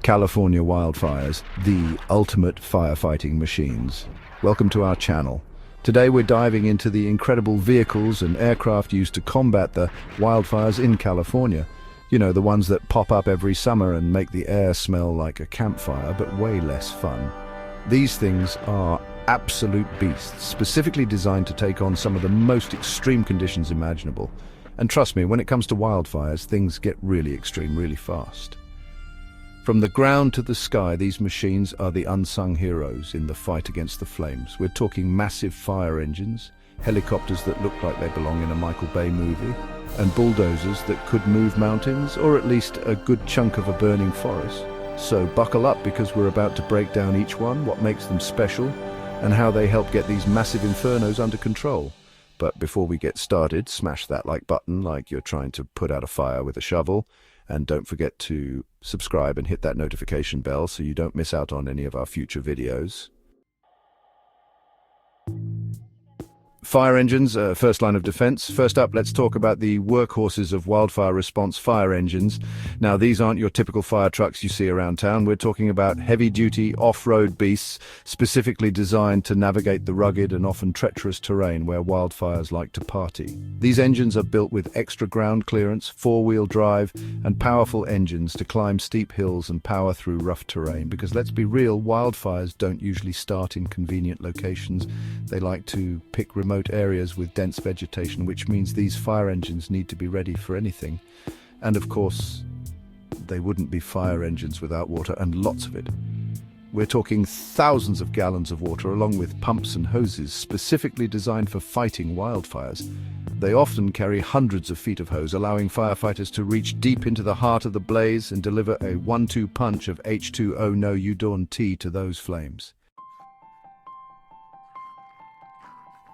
California wildfires, the ultimate firefighting machines. Welcome to our channel. Today we're diving into the incredible vehicles and aircraft used to combat the wildfires in California. You know, the ones that pop up every summer and make the air smell like a campfire, but way less fun. These things are absolute beasts, specifically designed to take on some of the most extreme conditions imaginable. And trust me, when it comes to wildfires, things get really extreme really fast. From the ground to the sky, these machines are the unsung heroes in the fight against the flames. We're talking massive fire engines, helicopters that look like they belong in a Michael Bay movie, and bulldozers that could move mountains, or at least a good chunk of a burning forest. So buckle up, because we're about to break down each one, what makes them special, and how they help get these massive infernos under control. But before we get started, smash that like button like you're trying to put out a fire with a shovel. And don't forget to subscribe and hit that notification bell so you don't miss out on any of our future videos. Fire engines, first line of defense. First up, let's talk about the workhorses of wildfire response fire engines. Now, these aren't your typical fire trucks you see around town. We're talking about heavy-duty off-road beasts specifically designed to navigate the rugged and often treacherous terrain where wildfires like to party. These engines are built with extra ground clearance, four-wheel drive, and powerful engines to climb steep hills and power through rough terrain. Because let's be real, wildfires don't usually start in convenient locations. They like to pick remote areas with dense vegetation, which means these fire engines need to be ready for anything. And of course, they wouldn't be fire engines without water, and lots of it. We're talking thousands of gallons of water, along with pumps and hoses specifically designed for fighting wildfires. They often carry hundreds of feet of hose, allowing firefighters to reach deep into the heart of the blaze and deliver a 1-2 punch of H2O no you don't tea to those flames.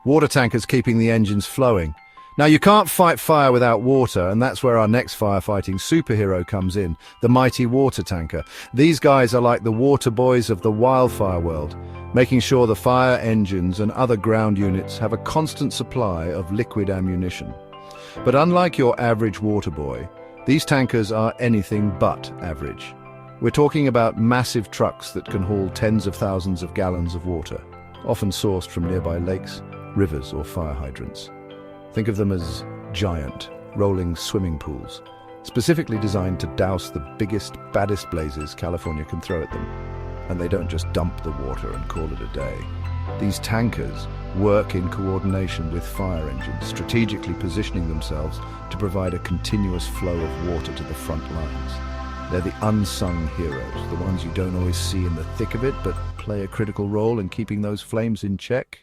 Water tankers keeping the engines flowing. Now, you can't fight fire without water, and that's where our next firefighting superhero comes in, the mighty water tanker. These guys are like the water boys of the wildfire world, making sure the fire engines and other ground units have a constant supply of liquid ammunition. But unlike your average water boy, these tankers are anything but average. We're talking about massive trucks that can haul tens of thousands of gallons of water, often sourced from nearby lakes, rivers, or fire hydrants. Think of them as giant, rolling swimming pools, specifically designed to douse the biggest, baddest blazes California can throw at them. And they don't just dump the water and call it a day. These tankers work in coordination with fire engines, strategically positioning themselves to provide a continuous flow of water to the front lines. They're the unsung heroes, the ones you don't always see in the thick of it, but play a critical role in keeping those flames in check.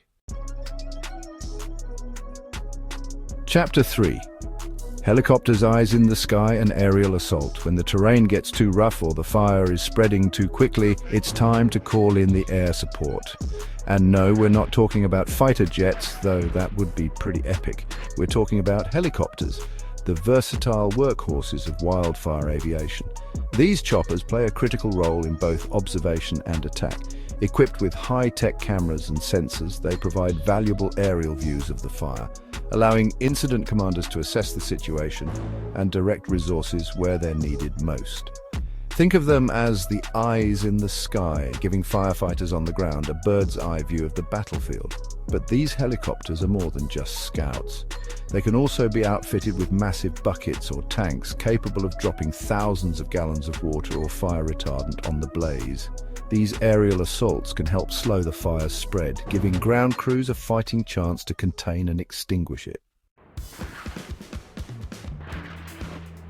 Chapter 3. Helicopters' eyes in the sky and aerial assault. When the terrain gets too rough or the fire is spreading too quickly, it's time to call in the air support. And no, we're not talking about fighter jets, though that would be pretty epic. We're talking about helicopters, the versatile workhorses of wildfire aviation. These choppers play a critical role in both observation and attack. Equipped with high-tech cameras and sensors, they provide valuable aerial views of the fire, allowing incident commanders to assess the situation and direct resources where they're needed most. Think of them as the eyes in the sky, giving firefighters on the ground a bird's-eye view of the battlefield. But these helicopters are more than just scouts. They can also be outfitted with massive buckets or tanks capable of dropping thousands of gallons of water or fire retardant on the blaze. These aerial assaults can help slow the fire's spread, giving ground crews a fighting chance to contain and extinguish it.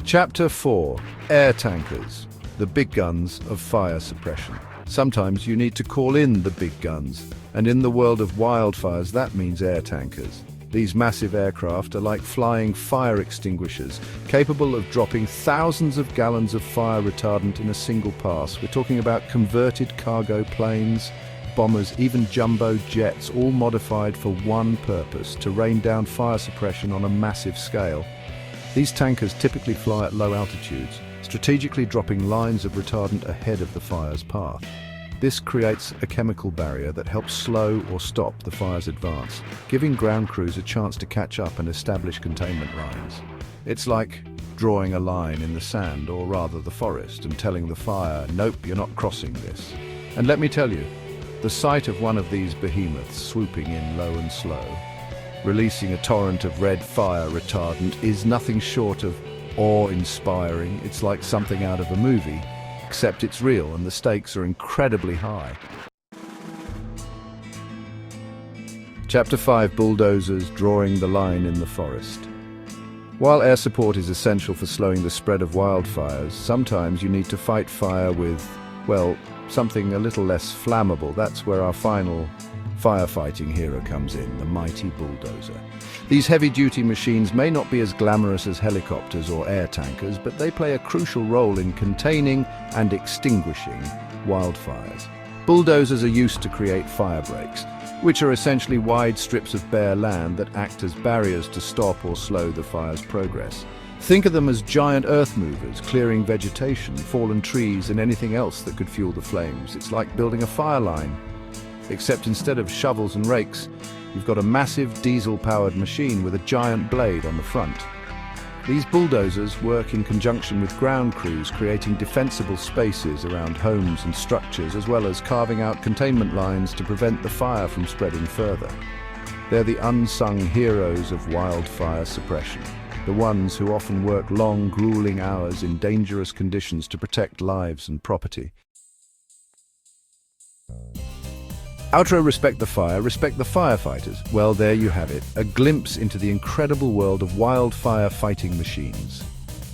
Chapter 4. Air tankers, the big guns of fire suppression. Sometimes you need to call in the big guns, and in the world of wildfires that means air tankers. These massive aircraft are like flying fire extinguishers, capable of dropping thousands of gallons of fire retardant in a single pass. We're talking about converted cargo planes, bombers, even jumbo jets, all modified for one purpose: to rain down fire suppression on a massive scale. These tankers typically fly at low altitudes, strategically dropping lines of retardant ahead of the fire's path. This creates a chemical barrier that helps slow or stop the fire's advance, giving ground crews a chance to catch up and establish containment lines. It's like drawing a line in the sand, or rather the forest, and telling the fire, nope, you're not crossing this. And let me tell you, the sight of one of these behemoths swooping in low and slow, releasing a torrent of red fire retardant, is nothing short of awe-inspiring. It's like something out of a movie, except it's real and the stakes are incredibly high. Chapter 5: Bulldozers drawing the line in the forest. While air support is essential for slowing the spread of wildfires, sometimes you need to fight fire with, well, something a little less flammable. That's where our final firefighting hero comes in, the mighty bulldozer. These heavy-duty machines may not be as glamorous as helicopters or air tankers, but they play a crucial role in containing and extinguishing wildfires. Bulldozers are used to create fire breaks, which are essentially wide strips of bare land that act as barriers to stop or slow the fire's progress. Think of them as giant earth movers, clearing vegetation, fallen trees, and anything else that could fuel the flames. It's like building a fire line, except instead of shovels and rakes, you've got a massive diesel-powered machine with a giant blade on the front. These bulldozers work in conjunction with ground crews, creating defensible spaces around homes and structures, as well as carving out containment lines to prevent the fire from spreading further. They're the unsung heroes of wildfire suppression, the ones who often work long, grueling hours in dangerous conditions to protect lives and property. Outro: respect the fire, respect the firefighters. Well, there you have it, a glimpse into the incredible world of wildfire fighting machines.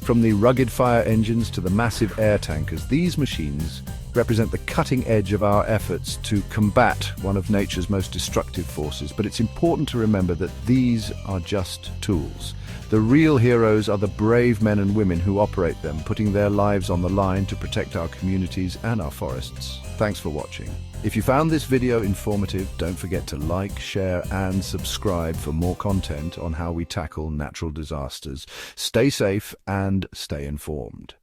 From the rugged fire engines to the massive air tankers, these machines represent the cutting edge of our efforts to combat one of nature's most destructive forces. But it's important to remember that these are just tools. The real heroes are the brave men and women who operate them, putting their lives on the line to protect our communities and our forests. Thanks for watching. If you found this video informative, don't forget to like, share, and subscribe for more content on how we tackle natural disasters. Stay safe and stay informed.